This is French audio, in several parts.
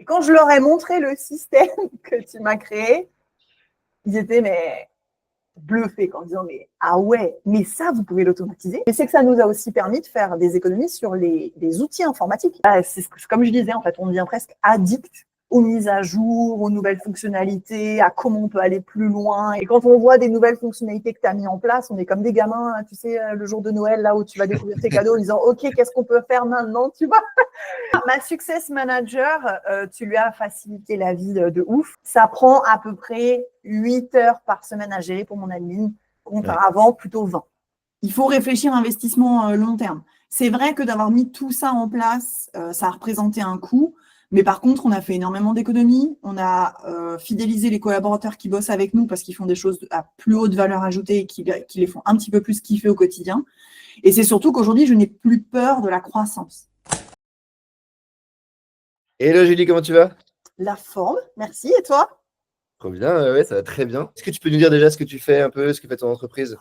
Et quand je leur ai montré le système que tu m'as créé, ils étaient bluffés en disant mais ah ouais, mais ça vous pouvez l'automatiser. Et c'est que ça nous a aussi permis de faire des économies sur les outils informatiques. C'est comme je disais, en fait, on devient presque addict aux mises à jour, aux nouvelles fonctionnalités, à comment on peut aller plus loin. Et quand on voit des nouvelles fonctionnalités que tu as mis en place, on est comme des gamins, tu sais, le jour de Noël, là où tu vas découvrir tes cadeaux en disant ok, qu'est-ce qu'on peut faire maintenant, tu vois. Ma success manager, tu lui as facilité la vie de ouf. Ça prend à peu près 8 heures par semaine à gérer pour mon admin, contre avant plutôt 20. Il faut réfléchir à investissement long terme. C'est vrai que d'avoir mis tout ça en place, ça a représenté un coût, mais par contre, on a fait énormément d'économies. On a fidélisé les collaborateurs qui bossent avec nous parce qu'ils font des choses à plus haute valeur ajoutée et qui les font un petit peu plus kiffer au quotidien. Et c'est surtout qu'aujourd'hui, je n'ai plus peur de la croissance. Hello Julie, comment tu vas? La forme, merci. Et toi? Trop bien, ouais, ça va très bien. Est-ce que tu peux nous dire déjà ce que tu fais un peu, ce que fait ton entreprise?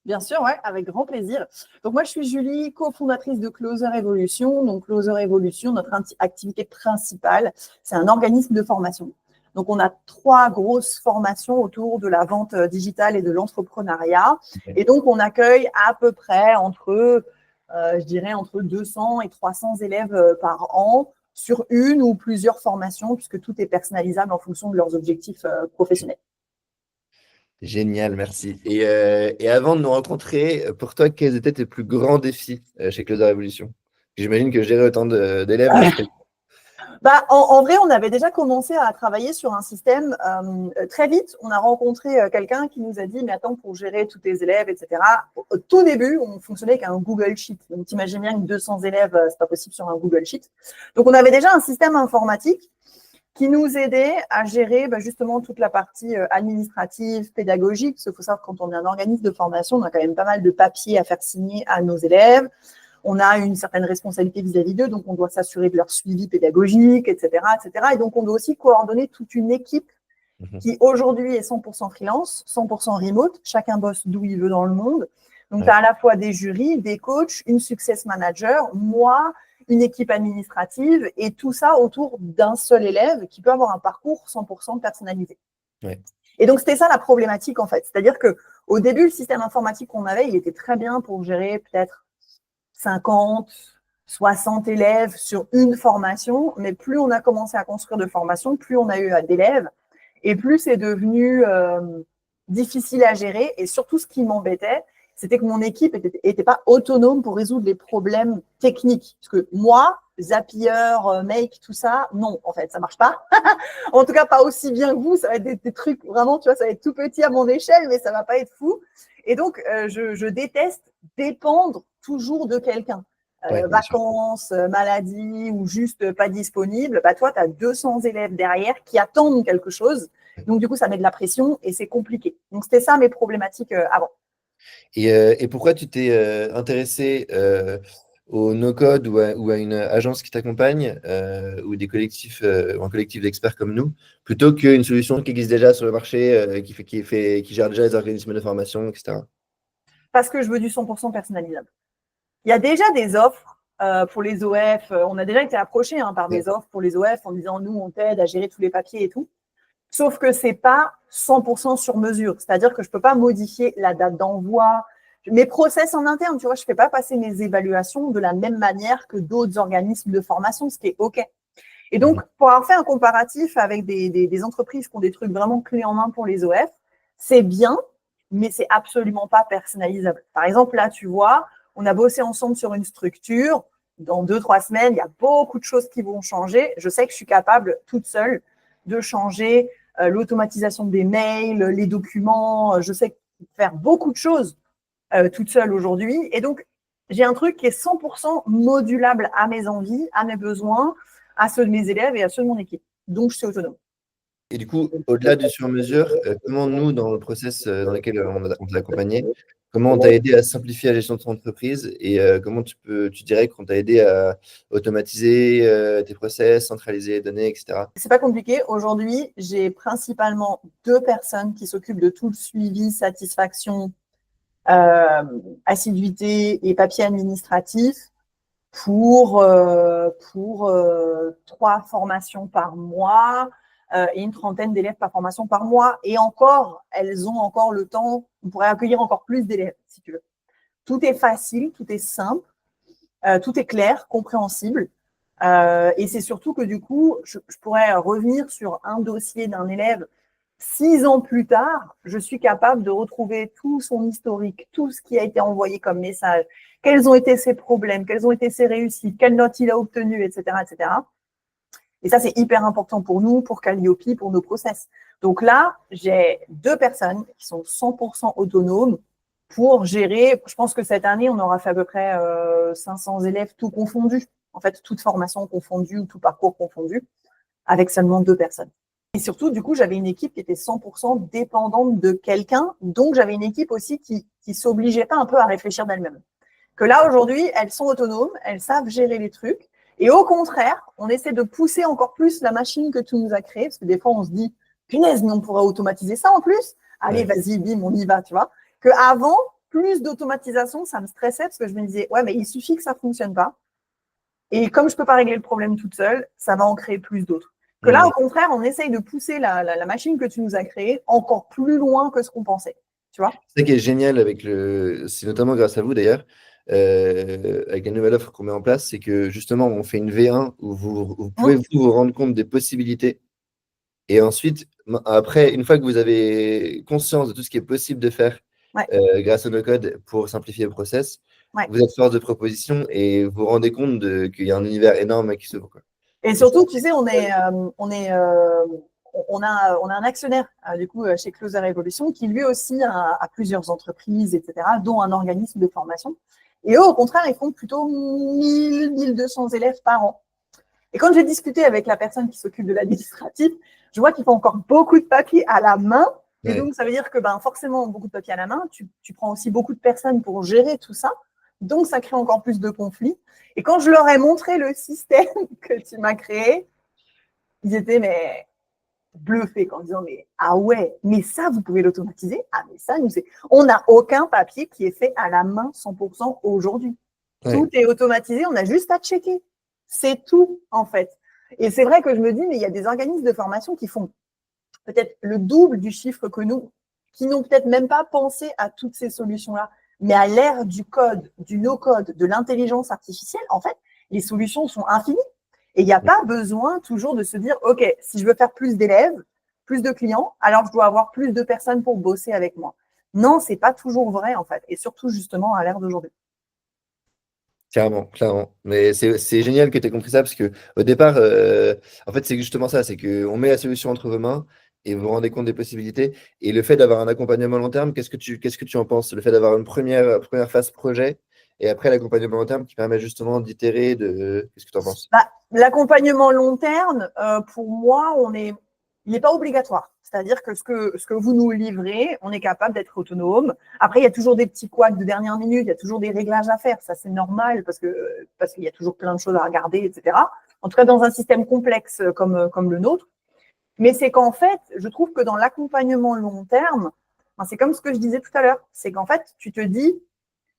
Bien sûr, ouais, avec grand plaisir. Donc moi, je suis Julie, cofondatrice de Closer Evolution. Donc Closer Evolution, notre activité principale, c'est un organisme de formation. Donc on a 3 grosses formations autour de la vente digitale et de l'entrepreneuriat. Et donc on accueille à peu près entre 200 et 300 élèves par an sur une ou plusieurs formations, puisque tout est personnalisable en fonction de leurs objectifs professionnels. Génial, merci. Et avant de nous rencontrer, pour toi, quels étaient tes plus grands défis chez Closer Evolution? J'imagine que gérer autant d'élèves, c'est pas En vrai, on avait déjà commencé à travailler sur un système très vite. On a rencontré quelqu'un qui nous a dit, mais attends, pour gérer tous tes élèves, etc. Au tout début, on fonctionnait avec un Google Sheet. Donc, t'imagines bien que 200 élèves, c'est pas possible sur un Google Sheet. Donc, on avait déjà un système informatique qui nous aidait à gérer justement toute la partie administrative, pédagogique. Parce qu'il faut savoir que quand on est un organisme de formation, on a quand même pas mal de papiers à faire signer à nos élèves. On a une certaine responsabilité vis-à-vis d'eux, donc on doit s'assurer de leur suivi pédagogique, etc., etc. Et donc, on doit aussi coordonner toute une équipe qui aujourd'hui est 100% freelance, 100% remote. Chacun bosse d'où il veut dans le monde. Donc, tu as à la fois des jurys, des coachs, une success manager, moi, une équipe administrative, et tout ça autour d'un seul élève qui peut avoir un parcours 100% personnalisé. Ouais. Et donc, c'était ça la problématique, en fait. C'est-à-dire qu'au début, le système informatique qu'on avait, il était très bien pour gérer peut-être 50, 60 élèves sur une formation, mais plus on a commencé à construire de formations, plus on a eu d'élèves, et plus c'est devenu difficile à gérer. Et surtout, ce qui m'embêtait, c'était que mon équipe n'était pas autonome pour résoudre les problèmes techniques. Parce que moi, Zapier, Make, tout ça, non, en fait, ça marche pas. En tout cas, pas aussi bien que vous. Ça va être des trucs, vraiment, tu vois, ça va être tout petit à mon échelle, mais ça va pas être fou. Et donc, je déteste dépendre toujours de quelqu'un. Vacances, maladie ou juste pas disponible. Toi, tu as 200 élèves derrière qui attendent quelque chose. Donc, du coup, ça met de la pression et c'est compliqué. Donc, c'était ça mes problématiques avant. Et pourquoi tu t'es intéressé au no-code ou à une agence qui t'accompagne ou des collectifs ou un collectif d'experts comme nous, plutôt qu'une solution qui existe déjà sur le marché, qui gère déjà les organismes de formation, etc. Parce que je veux du 100% personnalisable. Il y a déjà des offres pour les OF. On a déjà été approché par des offres pour les OF en disant nous, on t'aide à gérer tous les papiers et tout. Sauf que ce n'est pas 100% sur mesure. C'est-à-dire que je ne peux pas modifier la date d'envoi, mes process en interne. Tu vois, je ne fais pas passer mes évaluations de la même manière que d'autres organismes de formation, ce qui est OK. Et donc, pour avoir fait un comparatif avec des entreprises qui ont des trucs vraiment clés en main pour les OF, c'est bien, mais c'est absolument pas personnalisable. Par exemple, là, tu vois, on a bossé ensemble sur une structure. Dans 2-3 semaines, il y a beaucoup de choses qui vont changer. Je sais que je suis capable toute seule de changer l'automatisation des mails, les documents. Je sais faire beaucoup de choses toute seule aujourd'hui. Et donc, j'ai un truc qui est 100% modulable à mes envies, à mes besoins, à ceux de mes élèves et à ceux de mon équipe. Donc, je suis autonome. Et du coup, au-delà du sur-mesure, comment nous, dans le process dans lequel on t'a accompagné, comment on t'a aidé à simplifier la gestion de ton entreprise et comment tu dirais qu'on t'a aidé à automatiser tes process, centraliser les données, etc. C'est pas compliqué. Aujourd'hui, j'ai principalement 2 personnes qui s'occupent de tout le suivi, satisfaction, assiduité et papier administratif. pour 3 formations par mois et une trentaine d'élèves par formation par mois. Et encore, elles ont encore le temps, on pourrait accueillir encore plus d'élèves, si tu veux. Tout est facile, tout est simple, tout est clair, compréhensible. Et c'est surtout que du coup, je pourrais revenir sur un dossier d'un élève 6 ans plus tard, je suis capable de retrouver tout son historique, tout ce qui a été envoyé comme message, quels ont été ses problèmes, quelles ont été ses réussites, quelles notes il a obtenues, etc., etc. Et ça, c'est hyper important pour nous, pour Calliope, pour nos process. Donc là, j'ai 2 personnes qui sont 100% autonomes pour gérer. Je pense que cette année, on aura fait à peu près 500 élèves, tout confondus. En fait, toute formation confondue ou tout parcours confondu, avec seulement 2 personnes. Et surtout, du coup, j'avais une équipe qui était 100% dépendante de quelqu'un. Donc, j'avais une équipe aussi qui s'obligeait pas un peu à réfléchir d'elle-même. Que là, aujourd'hui, elles sont autonomes, elles savent gérer les trucs. Et au contraire, on essaie de pousser encore plus la machine que tu nous as créée. Parce que des fois, on se dit, punaise, mais on pourrait automatiser ça en plus. Allez, vas-y, bim, on y va, tu vois. Que avant, plus d'automatisation, ça me stressait parce que je me disais, ouais, mais il suffit que ça fonctionne pas. Et comme je peux pas régler le problème toute seule, ça va en créer plus d'autres. Que là, au contraire, on essaye de pousser la machine que tu nous as créée encore plus loin que ce qu'on pensait. Tu vois? C'est ça qui est génial c'est notamment grâce à vous d'ailleurs, avec la nouvelle offre qu'on met en place, c'est que justement, on fait une V1 où vous pouvez vous rendre compte des possibilités. Et ensuite, après, une fois que vous avez conscience de tout ce qui est possible de faire Ouais. grâce au no-code pour simplifier le process, Ouais. vous êtes force de proposition et vous vous rendez compte qu'il y a un univers énorme qui s'ouvre, quoi. Et surtout, tu sais, on a un actionnaire, du coup, chez Closer Evolution, qui lui aussi a plusieurs entreprises, etc., dont un organisme de formation. Et eux, au contraire, ils font plutôt 1200 élèves par an. Et quand j'ai discuté avec la personne qui s'occupe de l'administratif, je vois qu'il faut encore beaucoup de papiers à la main. Et donc, ça veut dire que forcément, beaucoup de papiers à la main, tu prends aussi beaucoup de personnes pour gérer tout ça. Donc, ça crée encore plus de conflits. Et quand je leur ai montré le système que tu m'as créé, ils étaient mais bluffés en disant mais ah ouais, mais ça, vous pouvez l'automatiser. Ah, mais ça, on n'a aucun papier qui est fait à la main 100% aujourd'hui. Tout est automatisé, on a juste à checker. C'est tout, en fait. Et c'est vrai que je me dis, mais il y a des organismes de formation qui font peut-être le double du chiffre que nous, qui n'ont peut-être même pas pensé à toutes ces solutions-là. Mais à l'ère du code, du no-code, de l'intelligence artificielle, en fait, les solutions sont infinies. Et il n'y a pas besoin toujours de se dire, OK, si je veux faire plus d'élèves, plus de clients, alors je dois avoir plus de personnes pour bosser avec moi. Non, c'est pas toujours vrai, en fait. Et surtout, justement, à l'ère d'aujourd'hui. Clairement, clairement. Mais c'est génial que tu aies compris ça parce que au départ, en fait, c'est justement ça, c'est qu'on met la solution entre vos mains et vous vous rendez compte des possibilités. Et le fait d'avoir un accompagnement long terme, qu'est-ce que tu en penses? Le fait d'avoir une première phase projet et après l'accompagnement long terme qui permet justement d'itérer Qu'est-ce que tu en penses? L'accompagnement long terme, pour moi, il n'est pas obligatoire. C'est-à-dire que ce que vous nous livrez, on est capable d'être autonome. Après, il y a toujours des petits couacs de dernière minute, il y a toujours des réglages à faire. Ça, c'est normal parce qu'il y a toujours plein de choses à regarder, etc. En tout cas, dans un système complexe comme le nôtre. Mais c'est qu'en fait, je trouve que dans l'accompagnement long terme, c'est comme ce que je disais tout à l'heure. C'est qu'en fait, tu te dis,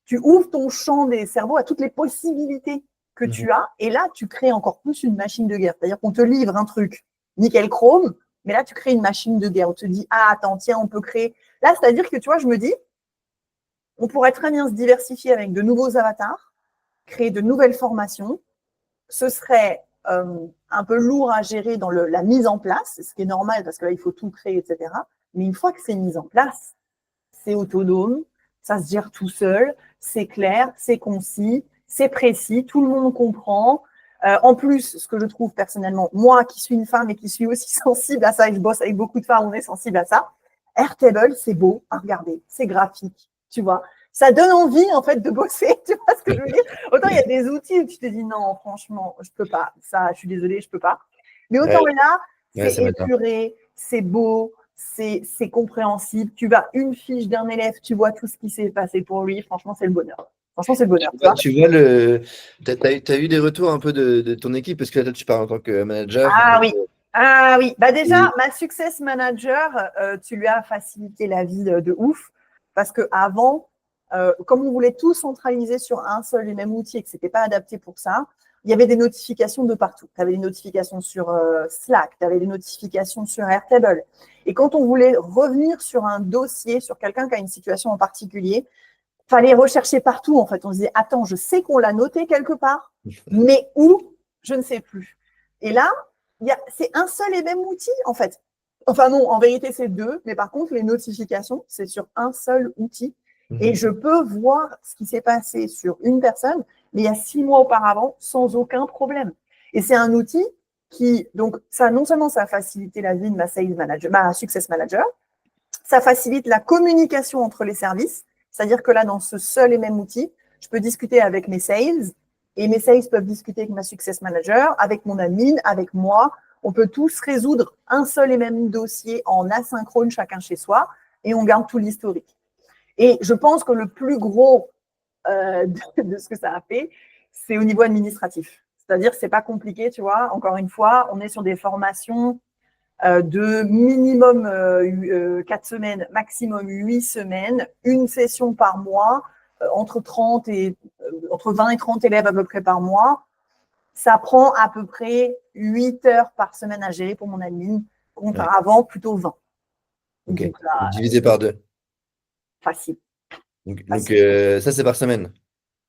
tu ouvres ton champ des cerveaux à toutes les possibilités que tu as, et là, tu crées encore plus une machine de guerre. C'est-à-dire qu'on te livre un truc nickel chrome, mais là, tu crées une machine de guerre. On te dit, ah, attends, tiens, on peut créer. Là, c'est-à-dire que, tu vois, je me dis, on pourrait très bien se diversifier avec de nouveaux avatars, créer de nouvelles formations. Ce serait un peu lourd à gérer dans la mise en place, ce qui est normal parce que là, il faut tout créer, etc. Mais une fois que c'est mis en place, c'est autonome, ça se gère tout seul, c'est clair, c'est concis, c'est précis, tout le monde comprend. En plus, ce que je trouve personnellement, moi qui suis une femme et qui suis aussi sensible à ça, et je bosse avec beaucoup de femmes, on est sensible à ça, Airtable, c'est beau à regarder, c'est graphique, tu vois. Ça donne envie, en fait, de bosser, tu vois ce que je veux dire? Autant il y a des outils où tu te dis non, franchement, je peux pas, ça, je suis désolée, je peux pas. Mais autant là, c'est épuré, c'est beau, c'est compréhensible. Tu vas une fiche d'un élève, tu vois tout ce qui s'est passé pour lui. Franchement, c'est le bonheur. Franchement, c'est le bonheur. Tu vois t'as eu des retours un peu de ton équipe parce que là, toi, tu parles en tant que manager. Ah oui. Ah oui. Bah déjà, ma success manager, tu lui as facilité la vie de ouf parce que avant, comme on voulait tout centraliser sur un seul et même outil et que ce n'était pas adapté pour ça, il y avait des notifications de partout. Tu avais des notifications sur Slack, tu avais des notifications sur Airtable. Et quand on voulait revenir sur un dossier, sur quelqu'un qui a une situation en particulier, il fallait rechercher partout. En fait, on se disait, attends, je sais qu'on l'a noté quelque part, mais où, je ne sais plus. Et là, c'est un seul et même outil, en fait. Enfin non, en vérité, c'est deux, mais par contre, les notifications, c'est sur un seul outil. Et je peux voir ce qui s'est passé sur une personne, mais il y a 6 mois auparavant, sans aucun problème. Et c'est un outil qui, donc, ça, non seulement ça a facilité la vie de ma sales manager, ma success manager, ça facilite la communication entre les services, c'est-à-dire que là, dans ce seul et même outil, je peux discuter avec mes sales, et mes sales peuvent discuter avec ma success manager, avec mon admin, avec moi. On peut tous résoudre un seul et même dossier en asynchrone, chacun chez soi, et on garde tout l'historique. Et je pense que le plus gros de ce que ça a fait, c'est au niveau administratif. C'est-à-dire que ce n'est pas compliqué, tu vois. Encore une fois, on est sur des formations de minimum 4 semaines, maximum 8 semaines, une session par mois, entre 20 et 30 élèves à peu près par mois. Ça prend à peu près 8 heures par semaine à gérer pour mon admin, contre avant plutôt 20. Ok, donc, là, divisé par 2. Facile. Donc ça, c'est par semaine.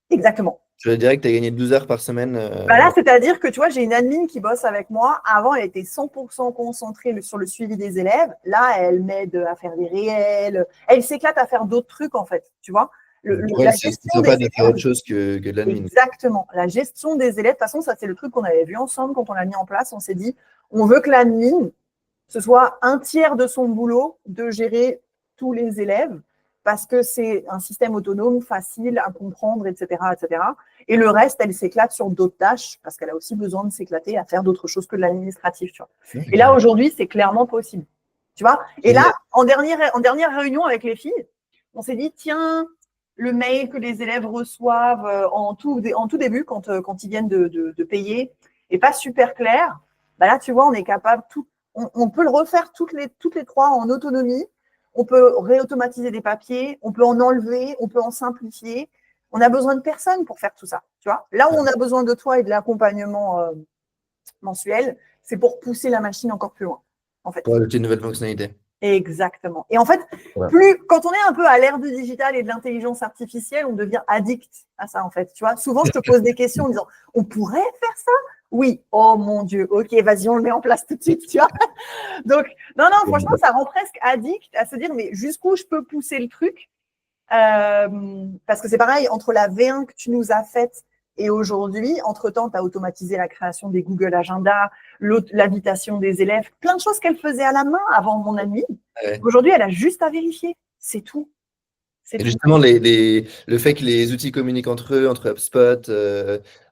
Exactement. Je dirais que tu as gagné 12 heures par semaine. Bah là, c'est-à-dire que tu vois, j'ai une admin qui bosse avec moi. Avant, elle était 100% concentrée sur le suivi des élèves. Là, elle m'aide à faire des réels. Elle s'éclate à faire d'autres trucs, en fait. Tu vois, la gestion des élèves. Faire autre chose que de l'admin. Exactement. La gestion des élèves. De toute façon, ça, c'est le truc qu'on avait vu ensemble quand on l'a mis en place. On s'est dit, on veut que l'admin, ce soit un tiers de son boulot de gérer tous les élèves, parce que c'est un système autonome, facile à comprendre, etc., etc. Et le reste, elle s'éclate sur d'autres tâches, parce qu'elle a aussi besoin de s'éclater à faire d'autres choses que de l'administratif, tu vois. Et là, aujourd'hui, c'est clairement possible, tu vois. Et là, en dernière réunion avec les filles, on s'est dit, tiens, le mail que les élèves reçoivent en tout début, quand ils viennent de payer, n'est pas super clair. Bah là, tu vois, on est capable, on peut le refaire toutes les 3 en autonomie. On peut réautomatiser des papiers, on peut en enlever, on peut en simplifier. On a besoin de personne pour faire tout ça. Tu vois, là où on a besoin de toi et de l'accompagnement mensuel, c'est pour pousser la machine encore plus loin. En fait. Pour ajouter une nouvelle fonctionnalité. Exactement. Et en fait, quand on est un peu à l'ère du digital et de l'intelligence artificielle, on devient addict à ça, en fait. Tu vois, souvent, je te pose des questions en disant, on pourrait faire ça? Oui. Oh mon Dieu. Ok, vas-y, on le met en place tout de suite, tu vois. Donc, non, franchement, ça rend presque addict à se dire, mais jusqu'où je peux pousser le truc? Parce que c'est pareil, entre la V1 que tu nous as faite et aujourd'hui, entre-temps, tu as automatisé la création des Google Agenda, l'invitation des élèves, plein de choses qu'elle faisait à la main avant mon admin. Aujourd'hui, elle a juste à vérifier. C'est tout. Et justement, le fait que les outils communiquent entre eux, entre HubSpot,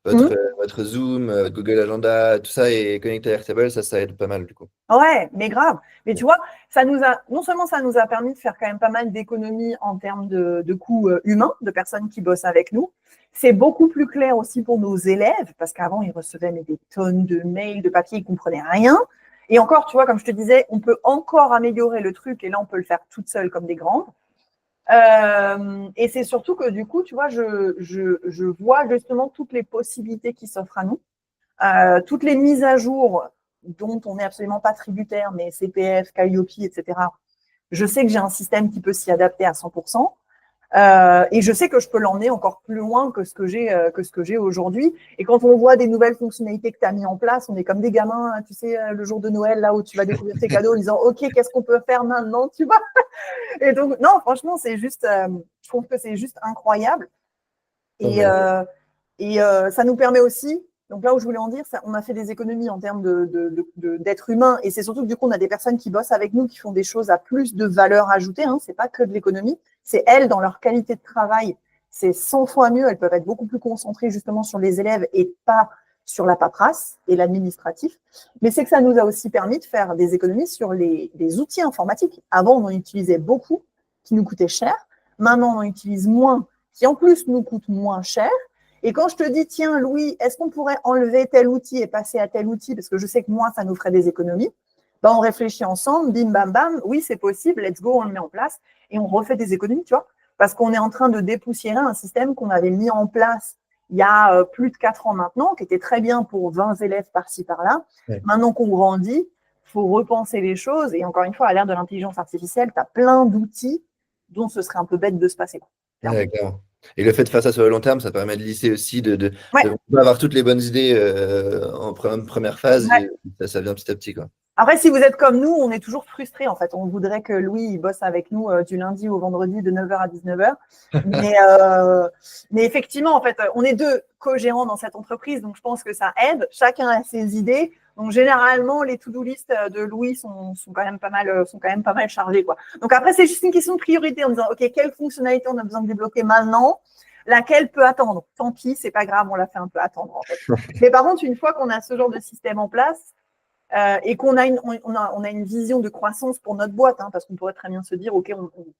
votre Zoom, Google Agenda, tout ça est connecté à Airtable, ça aide pas mal du coup. Ouais, mais grave. Mais tu vois, non seulement ça nous a permis de faire quand même pas mal d'économies en termes de coûts humains, de personnes qui bossent avec nous. C'est beaucoup plus clair aussi pour nos élèves, parce qu'avant, ils recevaient des tonnes de mails, de papiers, ils ne comprenaient rien. Et encore, tu vois, comme je te disais, on peut encore améliorer le truc, et là, on peut le faire toute seule comme des grandes. Et c'est surtout que du coup, tu vois, je vois justement toutes les possibilités qui s'offrent à nous, toutes les mises à jour dont on n'est absolument pas tributaire, mais CPF, Calliope, etc. Je sais que j'ai un système qui peut s'y adapter à 100%. Et je sais que je peux l'emmener encore plus loin que ce que j'ai aujourd'hui. Et quand on voit des nouvelles fonctionnalités que tu as mis en place, on est comme des gamins, tu sais, le jour de Noël, là où tu vas découvrir tes cadeaux en disant « Ok, qu'est-ce qu'on peut faire maintenant ?» Tu vois. Et donc, non, franchement, c'est juste, je trouve que c'est juste incroyable. Et ça nous permet aussi, donc là où je voulais en dire, on a fait des économies en termes d'être humain. Et c'est surtout que du coup, on a des personnes qui bossent avec nous, qui font des choses à plus de valeur ajoutée. Hein, c'est pas que de l'économie. C'est elles, dans leur qualité de travail, c'est 100 fois mieux. Elles peuvent être beaucoup plus concentrées justement sur les élèves et pas sur la paperasse et l'administratif. Mais c'est que ça nous a aussi permis de faire des économies sur les outils informatiques. Avant, on en utilisait beaucoup, qui nous coûtaient cher. Maintenant, on en utilise moins, qui en plus nous coûtent moins cher. Et quand je te dis, tiens, Louis, est-ce qu'on pourrait enlever tel outil et passer à tel outil, parce que je sais que moi, ça nous ferait des économies, ben, on réfléchit ensemble, bim, bam, bam, oui, c'est possible, let's go, on le met en place et on refait des économies, tu vois. parce qu'on est en train de dépoussiérer un système qu'on avait mis en place il y a plus de 4 ans maintenant, qui était très bien pour 20 élèves par-ci, par-là. Ouais. Maintenant qu'on grandit, il faut repenser les choses. Et encore une fois, à l'ère de l'intelligence artificielle, tu as plein d'outils dont ce serait un peu bête de se passer. Ouais, clairement. Et le fait de faire ça sur le long terme, ça permet de lisser aussi, de Ouais. avoir toutes les bonnes idées en première phase, Ouais. et ça vient petit à petit, quoi. Après, si vous êtes comme nous, on est toujours frustrés, en fait. On voudrait que Louis il bosse avec nous du lundi au vendredi de 9h à 19h. Mais effectivement, en fait, on est 2 co-gérants dans cette entreprise, donc je pense que ça aide. Chacun a ses idées. Donc, généralement, les to-do list de Louis sont quand même pas mal chargées, quoi. Donc, après, c'est juste une question de priorité en disant, OK, quelle fonctionnalité on a besoin de débloquer maintenant? Laquelle peut attendre? Tant pis, c'est pas grave, on l'a fait un peu attendre, en fait. Mais par contre, une fois qu'on a ce genre de système en place, et qu'on a une vision de croissance pour notre boîte, hein, parce qu'on pourrait très bien se dire, OK,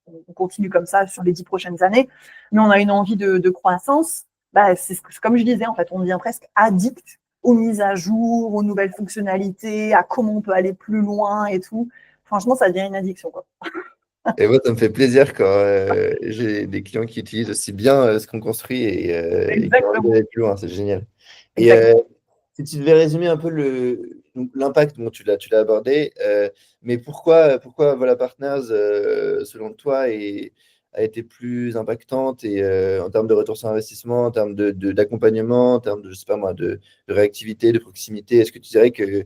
on continue comme ça sur les 10 prochaines années, mais on a une envie de croissance, bah, c'est comme je disais, en fait, on devient presque addict aux mises à jour, aux nouvelles fonctionnalités, à comment on peut aller plus loin et tout. Franchement, ça devient une addiction, quoi. Et moi, ça me fait plaisir quand j'ai des clients qui utilisent aussi bien ce qu'on construit et qui ont envie d'aller plus loin. C'est génial. Et si tu devais résumer un peu l'impact, bon, tu l'as abordé, mais pourquoi Voilà Partners, selon toi, a été plus impactante et en termes de retour sur investissement, en termes d'accompagnement, en termes de, je sais pas moi, de réactivité, de proximité, est-ce que tu dirais que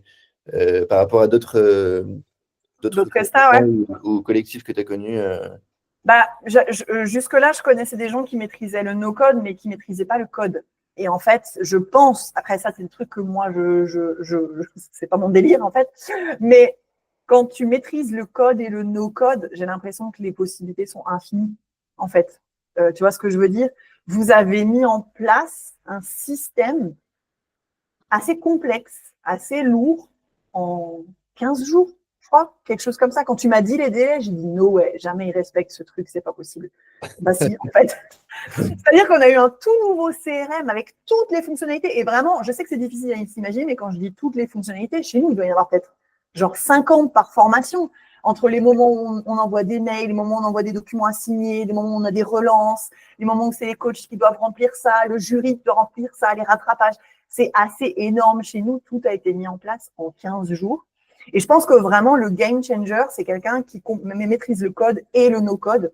par rapport à d'autres prestats, ouais. ou collectifs que tu as connus Bah, jusque-là, je connaissais des gens qui maîtrisaient le no-code, mais qui ne maîtrisaient pas le code. Et en fait, je pense, après ça, c'est des trucs que moi, c'est pas mon délire, en fait, mais quand tu maîtrises le code et le no-code, j'ai l'impression que les possibilités sont infinies, en fait. Tu vois ce que je veux dire? Vous avez mis en place un système assez complexe, assez lourd, en 15 jours, je crois, quelque chose comme ça. Quand tu m'as dit les délais, j'ai dit no way, jamais ils respectent ce truc, c'est pas possible. Bah si, en fait. C'est-à-dire qu'on a eu un tout nouveau CRM avec toutes les fonctionnalités. Et vraiment, je sais que c'est difficile à s'imaginer, mais quand je dis toutes les fonctionnalités, chez nous, il doit y en avoir peut-être genre 50 par formation. Entre les moments où on envoie des mails, les moments où on envoie des documents à signer, les moments où on a des relances, les moments où c'est les coachs qui doivent remplir ça, le jury qui doit remplir ça, les rattrapages. C'est assez énorme chez nous. Tout a été mis en place en 15 jours. Et je pense que vraiment, le game changer, c'est quelqu'un qui maîtrise le code et le no-code.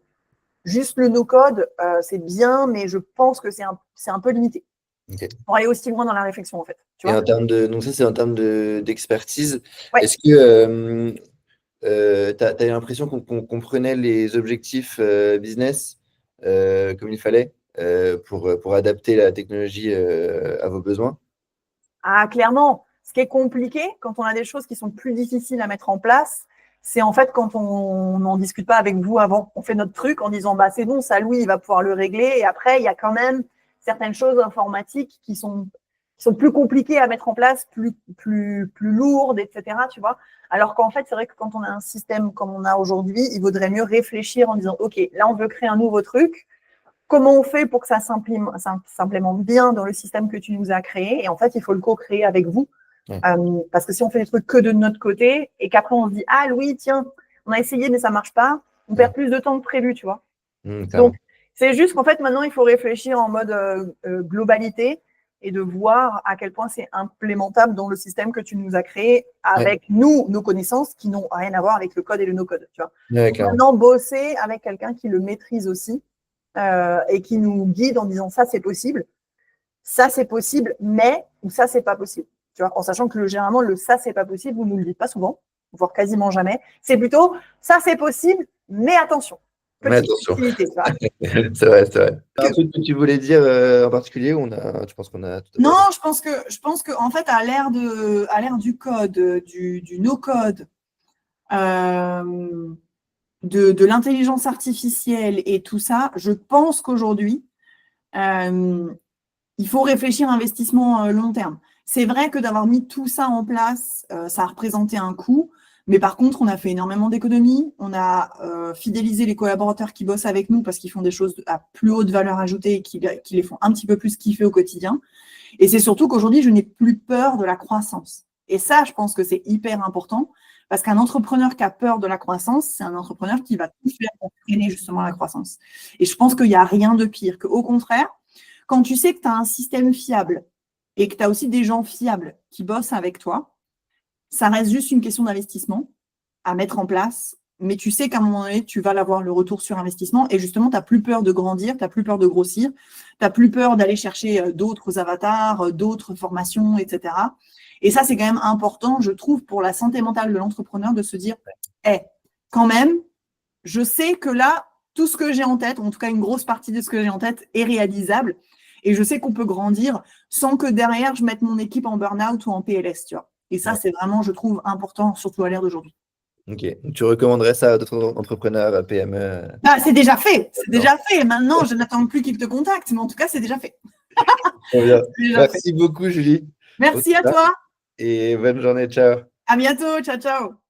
Juste le no-code, c'est bien, mais je pense que c'est un peu limité. Okay. Pour aller aussi loin dans la réflexion, en fait. Tu vois, et en termes donc ça, c'est en termes d'expertise. Ouais. Est-ce que tu as l'impression qu'on comprenait les objectifs business comme il fallait pour adapter la technologie à vos besoins? Ah, clairement. Ce qui est compliqué, quand on a des choses qui sont plus difficiles à mettre en place, c'est en fait quand on n'en discute pas avec vous avant. On fait notre truc en disant, bah, c'est bon, ça, Louis, il va pouvoir le régler. Et après, il y a quand même certaines choses informatiques qui sont plus compliquées à mettre en place, plus lourdes, etc. Tu vois. Alors qu'en fait, c'est vrai que quand on a un système comme on a aujourd'hui, il vaudrait mieux réfléchir en disant, OK, là, on veut créer un nouveau truc. Comment on fait pour que ça s'implémente bien dans le système que tu nous as créé? Et en fait, il faut le co-créer avec vous. Ouais. Parce que si on fait des trucs que de notre côté et qu'après on se dit, ah Louis, tiens, on a essayé mais ça ne marche pas, on perd plus de temps que prévu, tu vois. Donc, c'est juste qu'en fait, maintenant, il faut réfléchir en mode globalité et de voir à quel point c'est implémentable dans le système que tu nous as créé avec nous, nos connaissances qui n'ont rien à voir avec le code et le no-code, tu vois. Donc, maintenant, bosser avec quelqu'un qui le maîtrise aussi. Et qui nous guide en disant ça c'est possible, mais ou ça c'est pas possible. Tu vois, en sachant que généralement le ça c'est pas possible, vous nous le dites pas souvent, voire quasiment jamais. C'est plutôt ça c'est possible, mais attention. Mais attention. C'est vrai, c'est vrai. Un truc que tu voulais dire en particulier, tu penses qu'on a tout à fait... Non, je pense que en fait à l'ère du code, du no code. De l'intelligence artificielle et tout ça, je pense qu'aujourd'hui, il faut réfléchir à investissement long terme. C'est vrai que d'avoir mis tout ça en place, ça a représenté un coût, mais par contre, on a fait énormément d'économies, on a fidélisé les collaborateurs qui bossent avec nous parce qu'ils font des choses à plus haute valeur ajoutée et qui les font un petit peu plus kiffer au quotidien. Et c'est surtout qu'aujourd'hui, je n'ai plus peur de la croissance. Et ça, je pense que c'est hyper important parce qu'un entrepreneur qui a peur de la croissance, c'est un entrepreneur qui va tout faire pour freiner justement la croissance. Et je pense qu'il n'y a rien de pire qu'au contraire, quand tu sais que tu as un système fiable et que tu as aussi des gens fiables qui bossent avec toi, ça reste juste une question d'investissement à mettre en place. Mais tu sais qu'à un moment donné, tu vas avoir le retour sur investissement et justement, tu n'as plus peur de grandir, tu n'as plus peur de grossir, tu n'as plus peur d'aller chercher d'autres avatars, d'autres formations, etc. Et ça, c'est quand même important, je trouve, pour la santé mentale de l'entrepreneur de se dire, quand même, je sais que là, tout ce que j'ai en tête, en tout cas une grosse partie de ce que j'ai en tête, est réalisable. Et je sais qu'on peut grandir sans que derrière, je mette mon équipe en burn-out ou en PLS, tu vois. Et ça, c'est vraiment, je trouve, important, surtout à l'ère d'aujourd'hui. Ok. Tu recommanderais ça à d'autres entrepreneurs, PME? Bah, c'est déjà fait. C'est déjà fait. Maintenant, je n'attends plus qu'ils te contactent. Mais en tout cas, c'est déjà fait. Merci beaucoup, Julie. Merci à toi. Et bonne journée. Ciao. À bientôt. Ciao, ciao.